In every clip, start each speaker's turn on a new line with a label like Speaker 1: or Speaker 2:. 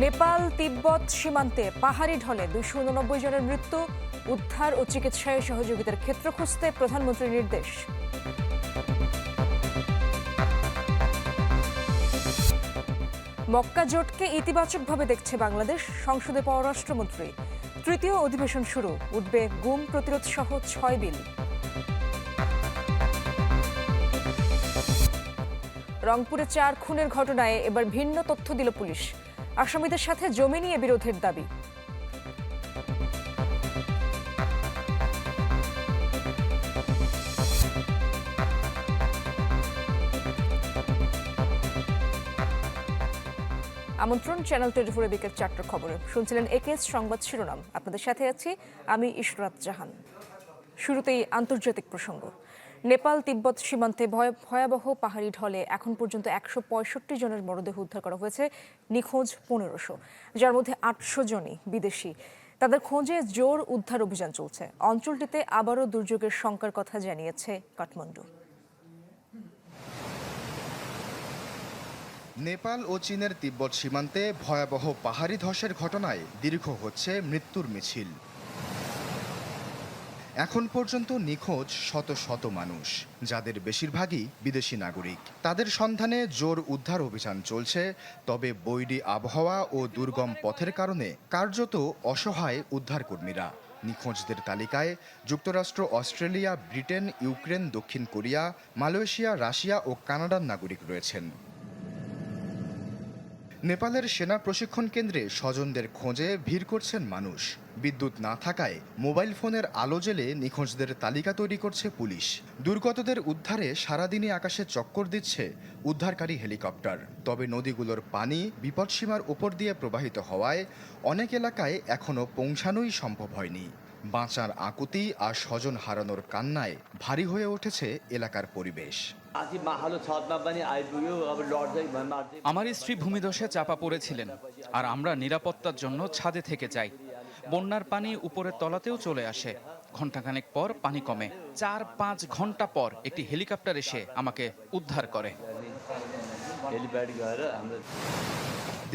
Speaker 1: নেপাল তিব্বত সীমান্তে পাহাড়ি ঢলে 289 জনের মৃত্যু, উদ্ধার ও চিকিৎসায় সহযোগিতার ক্ষেত্র খুঁজতে প্রধানমন্ত্রীর নির্দেশ। মক্কা জোটকে ইতিবাচকভাবে দেখছে বাংলাদেশ, সংসদে পররাষ্ট্রমন্ত্রী। তৃতীয় অধিবেশন শুরু, উঠবে গুম প্রতিরোধ সহ 6 বিল। রংপুরে 4 খুনের ঘটনায় এবার ভিন্ন তথ্য দিল পুলিশ। আসামিদের সাথে জমি নিয়ে বিরোধের দাবি। আমন্ত্রণ চ্যানেল 24 বিকেল 4টার খবরে। শুনছিলেন একেএস সংবাদ শিরোনাম। আপনাদের সাথে আছি আমি ইশরাত জাহান। শুরুতেই আন্তর্জাতিক প্রসঙ্গ। নেপাল তিব্বত সীমান্তে ভয়াবহ পাহাড়ি ঢলে এখন পর্যন্ত 165 জনের মরদেহ উদ্ধার করা হয়েছে, নিখোঁজ 1500, যার মধ্যে 800 জনই বিদেশি। তাদের খোঁজে জোর উদ্ধার অভিযান চলছে। অঞ্চলটিতে আবারও দুর্যোগের শঙ্কার কথা জানিয়েছে কাঠমান্ডু।
Speaker 2: নেপাল ও চীনের তিব্বত সীমান্তে ভয়াবহ পাহাড়ি ধসের ঘটনায় দীর্ঘ হচ্ছে মৃত্যুর মিছিল। এখন পর্যন্ত নিখোঁজ শত শত মানুষ, যাদের বেশিরভাগই বিদেশি নাগরিক। তাদের সন্ধানে জোর উদ্ধার অভিযান চলছে, তবে বৈরী আবহাওয়া ও দুর্গম পথের কারণে কার্যত অসহায় উদ্ধারকর্মীরা। নিখোঁজদের তালিকায় যুক্তরাষ্ট্র, অস্ট্রেলিয়া, ব্রিটেন, ইউক্রেন, দক্ষিণ কোরিয়া, মালয়েশিয়া, রাশিয়া ও কানাডার নাগরিক রয়েছেন। নেপালের সেনা প্রশিক্ষণ কেন্দ্রে স্বজনদের খোঁজে ভিড় করছেন মানুষ। বিদ্যুৎ না থাকায় মোবাইল ফোনের আলো জ্বেলে নিখোঁজদের তালিকা তৈরি করছে পুলিশ। দুর্গতদের উদ্ধারে সারাদিনই আকাশে চক্কর দিচ্ছে উদ্ধারকারী হেলিকপ্টার। তবে নদীগুলোর পানি বিপদসীমার উপর দিয়ে প্রবাহিত হওয়ায় অনেক এলাকায় এখনও পৌঁছানোই সম্ভব হয়নি। বাঁচার আকুতি আর স্বজন হারানোর কান্নায় ভারী হয়ে উঠেছে এলাকার পরিবেশ।
Speaker 3: আমার স্ত্রী ভূমিধসে চাপা পড়েছিলেন, আর আমরা নিরাপত্তার জন্য ছাদে থেকে যাই। বন্যার পানি উপরের তলাতেও চলে আসে। ঘণ্টাখানেক পর পানি কমে। 4-5 ঘন্টা পর একটি হেলিকপ্টার এসে আমাকে উদ্ধার করে।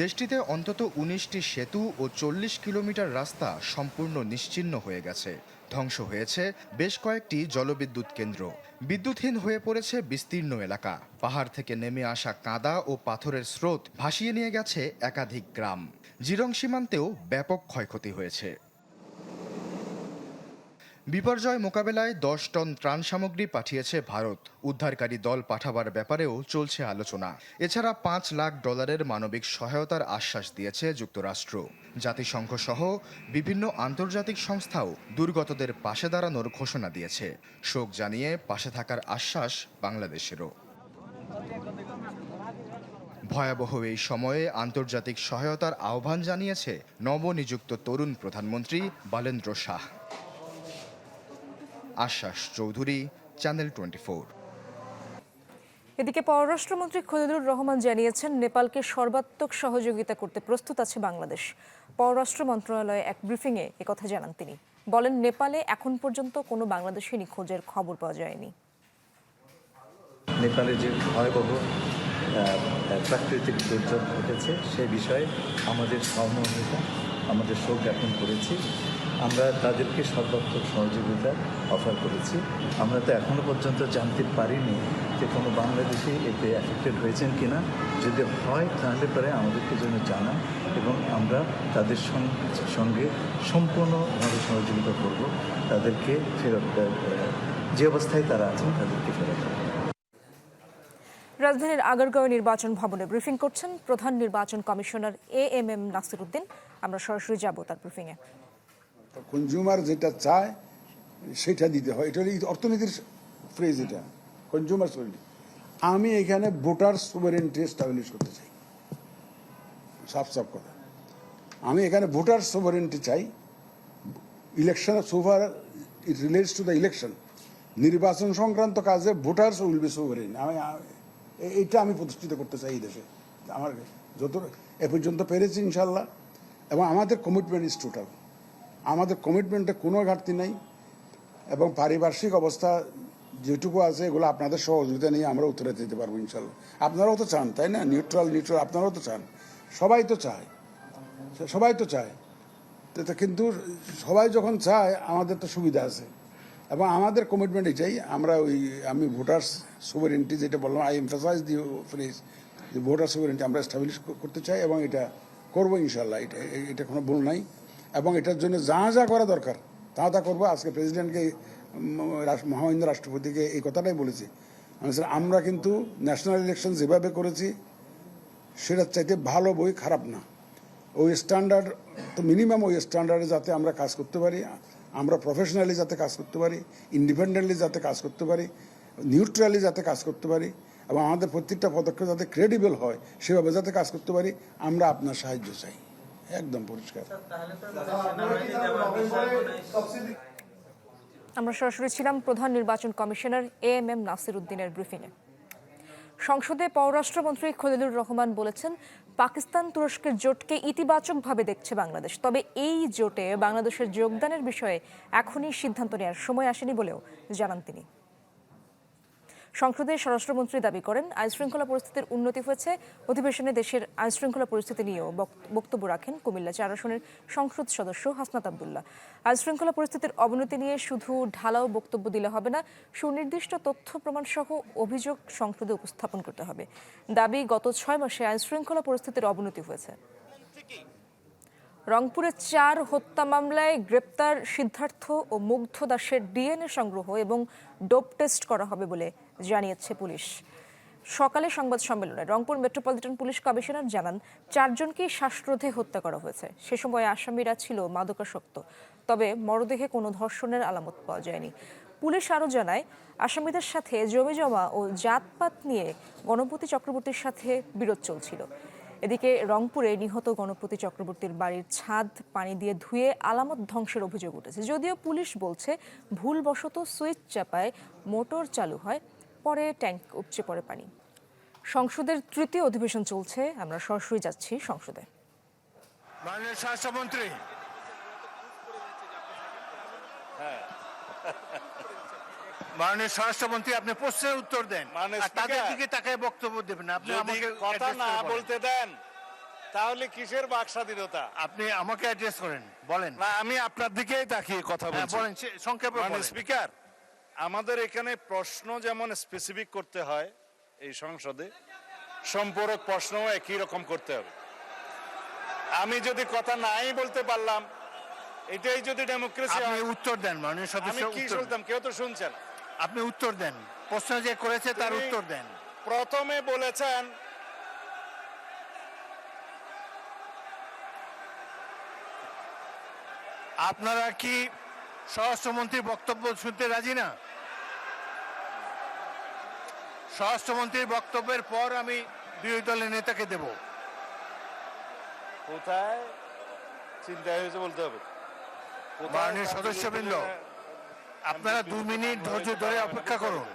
Speaker 2: দেশটিতে অন্তত 19টি সেতু ও 40 কিলোমিটার রাস্তা সম্পূর্ণ নিশ্চিহ্ন হয়ে গেছে। ধ্বংস হয়েছে বেশ কয়েকটি জলবিদ্যুৎ কেন্দ্র। বিদ্যুৎহীন হয়ে পড়েছে বিস্তীর্ণ এলাকা। পাহাড় থেকে নেমে আসা কাদা ও পাথরের স্রোত ভাসিয়ে নিয়ে গেছে একাধিক গ্রাম। জিরং সীমান্তেও ব্যাপক ক্ষয়ক্ষতি হয়েছে। বিপর্যয় মোকাবেলায় 10 টন ত্রাণ সামগ্রী পাঠিয়েছে ভারত। উদ্ধারকারী দল পাঠাবার ব্যাপারেও চলছে আলোচনা। এছাড়া $5 লাখ মানবিক সহায়তার আশ্বাস দিয়েছে যুক্তরাষ্ট্র। জাতিসংঘ সহ বিভিন্ন আন্তর্জাতিক সংস্থাও দুর্গতদের পাশে দাঁড়ানোর ঘোষণা দিয়েছে। শোক জানিয়ে পাশে থাকার আশ্বাস বাংলাদেশেরও। ভয়াবহ এই সময়ে আন্তর্জাতিক সহায়তার আহ্বান জানিয়েছে নবনিযুক্ত তরুণ প্রধানমন্ত্রী বালেন্দ্র শাহ। আশ্বাস চৌধুরী, চ্যানেল 24।
Speaker 1: এদিকে পররাষ্ট্রমন্ত্রী খলিলুর রহমান জানিয়েছেন, নেপালকে সর্বাত্মক সহযোগিতা করতে প্রস্তুত আছে বাংলাদেশ। পররাষ্ট্র মন্ত্রণালয়ে এক ব্রিফিংয়ে একথা জানান তিনি। বলেন, নেপালে এখন পর্যন্ত কোনো বাংলাদেশি নিখোঁজের খবর পাওয়া যায়নি।
Speaker 4: নেপালে যে ভয়াবহ প্রাকৃতিক দুর্যোগ ঘটেছে সে বিষয়ে আমাদের সহমর্মিতা, আমাদের শোক জ্ঞাপন করেছি। আমরা তাদেরকে সর্বাত্মক সহযোগিতা অফার করেছি। আমরা তো এখনও পর্যন্ত জানতে পারিনি যে কোনো বাংলাদেশি এতে অ্যাফেক্টেড হয়েছেন কি না। যদি হয় তাহলে পরে আমাদেরকে জন্য জানান এবং আমরা তাদের সঙ্গে সম্পূর্ণভাবে সহযোগিতা করব। তাদেরকে ফেরত, যে অবস্থায় তারা আছেন তাদেরকে ফেরত।
Speaker 1: রাজধানীর আগারগাঁও নির্বাচন ভবনে ব্রিফিং করছেন প্রধান নির্বাচন কমিশনার AMM নাসির উদ্দিন। আমরা সরাসরি যাব তার ব্রিফিংয়ে।
Speaker 5: কনজিউমার যেটা চায় সেটা দিতে হয়, এটা অর্থনীতির ফ্রেজ। এটা কনজিউমার সোভারেনিটি। আমি এখানে ভোটার সোভারেনিটি এস্টাবলিশ করতে চাই। সাফ সাফ কথা, আমি এখানে ভোটার সোভারেনিটি চাই। Election sober it relates to the election. নির্বাচন সংক্রান্ত কাজে ভোটার্স উইল বি সোভারেন। এইটা আমি প্রতিষ্ঠিত করতে চাই এই দেশে। আমার যত এ পর্যন্ত পেরেছি ইনশাল্লাহ, এবং আমাদের কমিটমেন্ট ইজ টোটাল। আমাদের কমিটমেন্টে কোনো ঘাটতি নেই, এবং পারিপার্শ্বিক অবস্থা যেটুকু আছে এগুলো আপনাদের সহযোগিতা নিয়ে আমরা উত্তরে দিতে পারবো ইনশাল্লাহ। আপনারাও তো চান, তাই না? নিউট্রাল আপনারাও তো চান, সবাই তো চায়। সবাই তো চায়, কিন্তু সবাই যখন চায় আমাদের তো সুবিধা আছে, এবং আমাদের কমিটমেন্ট এটাই। আমি ভোটার্স সোভারেন্টি যেটা বললাম, আই এমফাসাইজ দি ফ্রেজ যে ভোটার সোভারেন্টি আমরা এস্টাবলিশ করতে চাই, এবং এটা করবো ইনশাল্লাহ। এটা কোনো ভুল নাই, এবং এটার জন্য যা যা করা দরকার তা করবো। আজকে প্রেসিডেন্টকে, মহামান্য রাষ্ট্রপতিকে এই কথাটাই বলেছি। আমরা কিন্তু ন্যাশনাল ইলেকশন যেভাবে করেছি সেটার চাইতে ভালো বই খারাপ না। ওই স্ট্যান্ডার্ড তো মিনিমাম, ওই স্ট্যান্ডার্ডে যাতে আমরা কাজ করতে পারি, আমরা প্রফেশনালি যাতে কাজ করতে পারি, ইন্ডিপেন্ডেন্টলি যাতে কাজ করতে পারি, নিউট্রালি যাতে কাজ করতে পারি, এবং আমাদের প্রত্যেকটা পদক্ষেপ যাতে ক্রেডিবল হয় সেভাবে যাতে কাজ করতে পারি, আমরা আপনার সাহায্য চাই। একদম পরিষ্কার।
Speaker 1: আমরা সরাসরি ছিলাম প্রধান নির্বাচন কমিশনার AMM নাসির উদ্দিনের ব্রিফিংয়ে। সংসদে পররাষ্ট্রমন্ত্রী খলিলুর রহমান বলেছেন, পাকিস্তান তুরস্কের জোটকে ইতিবাচকভাবে দেখছে বাংলাদেশ, তবে এই জোটে বাংলাদেশের যোগদানের বিষয়ে এখনই সিদ্ধান্ত নেওয়ার সময় আসেনি বলেও জানান তিনি। সংসদে স্বরাষ্ট্রমন্ত্রী দাবি করেন, আইনশৃঙ্খলা পরিস্থিতির উন্নতি হয়েছে। অধিবেশনে দেশের আইনশৃঙ্খলা পরিস্থিতি নিয়েও বক্তব্য রাখেন কুমিল্লা 4 আসনের সংসদ সদস্য হাসনাত আব্দুল্লাহ। আইনশৃঙ্খলা পরিস্থিতির অবনতি নিয়ে শুধু ঢালাও বক্তব্য দিলে হবে না, সুনির্দিষ্ট তথ্য প্রমাণ সহ অভিযোগ সংসদে উপস্থাপন করতে হবে। দাবি, গত 6 মাসে আইনশৃঙ্খলা পরিস্থিতির অবনতি হয়েছে। রংপুরে 4 হত্যা মামলায় গ্রেপ্তার সিদ্ধার্থ ও মুগ্ধ দাসের DNA সংগ্রহ এবং ডোপ টেস্ট করা হবে বলে জানিয়েছে পুলিশ। সকালে সংবাদ সম্মেলনে রংপুর মেট্রোপলিটন পুলিশ কমিশনার জানান, 4 জনকেই শ্বাসরোধে হত্যা করা হয়েছে। সে সময় আসামিরা ছিল মাদকাসক্ত, তবে মরদেহে কোনো ধর্ষণের আলামত পাওয়া যায়নি। পুলিশ আরও জানায়, আসামিদের সাথে জমিজমা ও জাতপাত নিয়ে গণপতি চক্রবর্তীর সাথে বিরোধ চলছিল। এদিকে রংপুরে নিহত গণপতি চক্রবর্তীর বাড়ির ছাদ পানি দিয়ে ধুয়ে আলামত ধ্বংসের অভিযোগ উঠেছে। যদিও পুলিশ বলছে, ভুলবশত সুইচ চাপায় মোটর চালু হয়, পরে ট্যাঙ্ক উপচে পড়ে পানি। সংসদের 3য় অধিবেশন চলছে। আমরা সরাসরি যাচ্ছি সংসদে।
Speaker 6: মাননীয় স্বরাষ্ট্রমন্ত্রী, মাননীয় স্বরাষ্ট্রমন্ত্রী, আপনি প্রশ্নের উত্তর দেন, আর তাদের দিকে তাকায় বক্তব্য দেবেন। আপনি আমাকে
Speaker 7: কথা না বলতে দেন, তাহলে কিসের বাক স্বাধীনতা?
Speaker 6: আপনি আমাকে অ্যাড্রেস করেন, বলেন।
Speaker 7: না, আমি আপনার দিকেই তাকিয়ে কথা বলছি।
Speaker 6: বলেন, সংক্ষেপে বলেন।
Speaker 7: স্পিকার, আমাদের এখানে প্রশ্ন যেমন স্পেসিফিক করতে হয়, এই সংসদে সম্পূরক প্রশ্নও একই রকম করতে হবে। আমি যদি কথা নাই বলতে পারলাম, এটাই যদি ডেমোক্রেসি
Speaker 6: আপনি
Speaker 7: হয়,
Speaker 6: উত্তর দেন মাননীয়
Speaker 7: আমি
Speaker 6: সদস্য,
Speaker 7: কি
Speaker 6: উত্তর
Speaker 7: শুনতাম? কেউ তো শুনছেন।
Speaker 6: আপনি উত্তর দেন, প্রশ্ন যে করেছে তার
Speaker 7: তুমি
Speaker 6: উত্তর দেন।
Speaker 7: প্রথমে বলেছেন
Speaker 6: আপনারা কি স্বরাষ্ট্রমন্ত্রীর বক্তব্য শুনতে রাজি না? স্বরাষ্ট্রমন্ত্রীর বক্তব্যের পর আমি বিরোধী দলের নেতাকে দেব।
Speaker 7: কোথায় চিন্তা হয়েছে বলতে হবে।
Speaker 6: মাননীয় সদস্যবৃন্দ, আপনারা 2 মিনিট ধৈর্য ধরে অপেক্ষা করুন।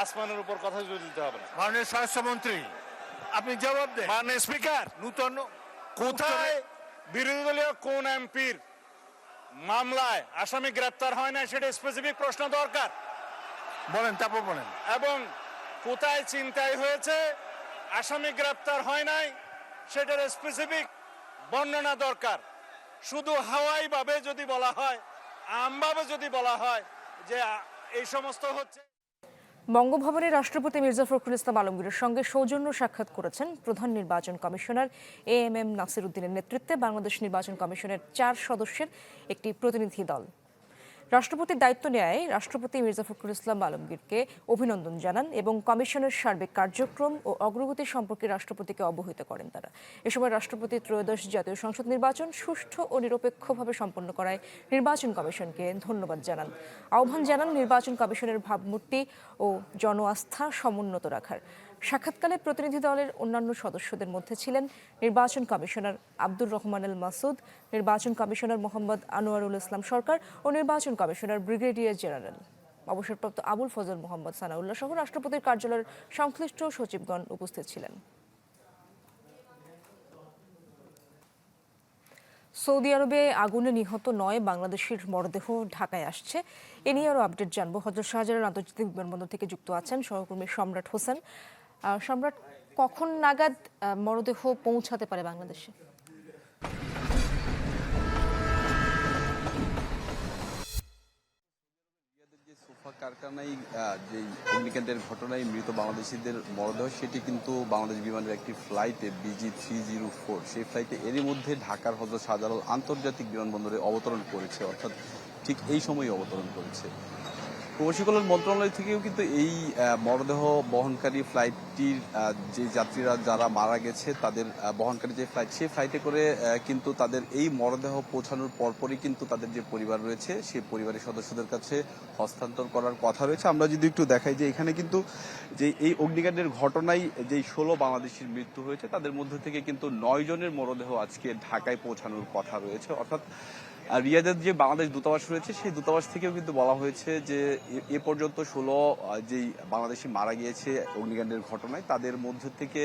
Speaker 7: আসমানের উপর কথা দিতে হবে না।
Speaker 6: মাননীয় স্বরাষ্ট্রমন্ত্রী, আপনি জবাব দেন।
Speaker 7: মাননীয় স্পিকার,
Speaker 6: নূতন
Speaker 7: কোথায় বিরোধী দলীয় কোন এমপির মামলায় আসামি গ্রেপ্তার হয় না, সেটা স্পেসিফিক প্রশ্ন দরকার।
Speaker 6: বলেন, তারপর বলেন।
Speaker 7: এবং কোথায় চিন্তাই হয়েছে, আসামি গ্রেপ্তার হয় নাই, সেটার স্পেসিফিক বর্ণনা দরকার। শুধু হাওয়াই ভাবে যদি বলা হয়, আমভাবে যদি বলা হয় যে এই সমস্ত হচ্ছে।
Speaker 1: বঙ্গভবনে রাষ্ট্রপতি মির্জা ফখরুল ইসলাম আলমগীরের সঙ্গে সৌজন্য সাক্ষাৎ করেছেন প্রধান নির্বাচন কমিশনার AMM নাসির উদ্দিনের নেতৃত্বে বাংলাদেশ নির্বাচন কমিশনের 4 সদস্যের একটি প্রতিনিধি দল। রাষ্ট্রপতির দায়িত্ব নেয় রাষ্ট্রপতি মির্জা ফখরুল ইসলাম আলমগীরকে অভিনন্দন জানান এবং কমিশনের সার্বিক কার্যক্রম ও অগ্রগতি সম্পর্কে রাষ্ট্রপতিকে অবহিত করেন তারা। এ সময় রাষ্ট্রপতি ত্রয়োদশ জাতীয় সংসদ নির্বাচন সুষ্ঠু ও নিরপেক্ষভাবে সম্পন্ন করায় নির্বাচন কমিশনকে ধন্যবাদ জানান। আহ্বান জানান নির্বাচন কমিশনের ভাবমূর্তি ও জন আস্থা সমুন্নত রাখার। সাক্ষাৎকালে প্রতিনিধি দলের অন্যান্য সদস্যদের মধ্যে ছিলেন নির্বাচন কমিশনার আব্দুর রহমান আল মাসুদ, নির্বাচন কমিশনার মোহাম্মদ আনোয়ারুল ইসলাম সরকার ও নির্বাচন কমিশনার ব্রিগেডিয়ার জেনারেল অবসরপ্রাপ্ত আবুল ফজল মোহাম্মদ সানাউল্লাহ সহ রাষ্ট্রপতির কার্যালয়ের সংশ্লিষ্ট সচিবগণ উপস্থিত ছিলেন। সৌদি আরবে আগুনে নিহত 9 বাংলাদেশের মরদেহ ঢাকায় আসছে। এ নিয়ে আরও আপডেট জানবো। হযরত শাহজালাল আন্তর্জাতিক বিমানবন্দর থেকে যুক্ত আছেন সহকর্মী সম্রাট হোসেন। সম্রাট, কখন নাগাদ মরদেহ পৌঁছাতে পারে বাংলাদেশে?
Speaker 8: কারখানায় যে অগ্নিকাণ্ডের ঘটনায় মৃত বাংলাদেশিদের মরদেহ সেটি কিন্তু বাংলাদেশ বিমানের একটি ফ্লাইটে BG304 সেই ফ্লাইটে এরই মধ্যে ঢাকার হযরত শাহজালাল আন্তর্জাতিক বিমানবন্দরে অবতরণ করেছে, অর্থাৎ ঠিক এই সময়ই অবতরণ করেছে। প্রবাসী কল্যাণ মন্ত্রণালয় থেকেও কিন্তু এই মরদেহ বহনকারী ফ্লাইটটির যে যাত্রীরা যারা মারা গেছে তাদের বহনকারী যে ফ্লাইট সেই ফ্লাইটে করে কিন্তু তাদের এই মরদেহ পৌঁছানোর পরপরই কিন্তু তাদের যে পরিবার রয়েছে সেই পরিবারের সদস্যদের কাছে হস্তান্তর করার কথা রয়েছে। আমরা যদি একটু দেখাই যে এখানে কিন্তু যে এই অগ্নিকাণ্ডের ঘটনায় যেই 16 বাংলাদেশির মৃত্যু হয়েছে তাদের মধ্যে থেকে কিন্তু 9 জনের মরদেহ আজকে ঢাকায় পৌঁছানোর কথা রয়েছে, অর্থাৎ রিয়াদের যে বাংলাদেশ দূতাবাস রয়েছে সেই দূতাবাস থেকেও কিন্তু বলা হয়েছে যে এ পর্যন্ত 16 যেই বাংলাদেশি মারা গিয়েছে অগ্নিকাণ্ডের ঘটনায় তাদের মধ্যে থেকে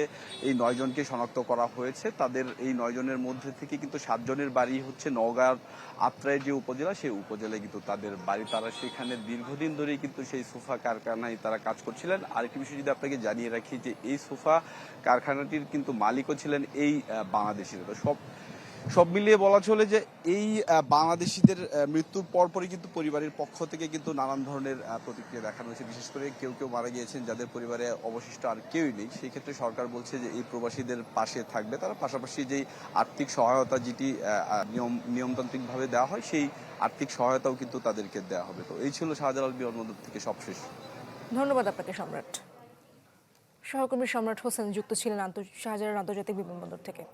Speaker 8: এই 9 জনকে শনাক্ত করা হয়েছে। তাদের এই 9 জনের মধ্যে থেকে কিন্তু 7 জনের বাড়ি হচ্ছে নওগাঁর আত্রাই যে উপজেলা সেই উপজেলায় কিন্তু তাদের বাড়ি। তারা সেখানে দীর্ঘদিন ধরেই কিন্তু সেই সোফা কারখানায় তারা কাজ করছিলেন। আরেকটি বিষয় যদি আপনাকে জানিয়ে রাখি যে এই সোফা কারখানাটির কিন্তু মালিকও ছিলেন এই বাংলাদেশিরা। তো সব মিলিয়ে বলা চলে যে এই বাংলাদেশিদের মৃত্যুর পরপরই কিন্তু পরিবারের পক্ষ থেকে কিন্তু নানান ধরনের প্রতিক্রিয়া দেখানো হয়েছে। বিশেষ করে কেউ কেউ মারা গিয়েছেন যাদের পরিবারে অবশিষ্ট আর কেউই নেই, সেই ক্ষেত্রে সরকার বলছে যে এই প্রবাসীদের পাশে থাকবে তারা, পাশাপাশি যেই আর্থিক সহায়তা যেটি নিয়মতান্ত্রিকভাবে দেওয়া হয় সেই আর্থিক সহায়তাও কিন্তু তাদেরকে দেওয়া হবে। তো এই ছিল শাহজালাল বিমানবন্দর থেকে সবশেষ।
Speaker 1: ধন্যবাদ আপনাকে সম্রাট। সহকর্মী সম্রাট হোসেন যুক্ত ছিলেন শাহজালাল আন্তর্জাতিক বিমানবন্দর থেকে।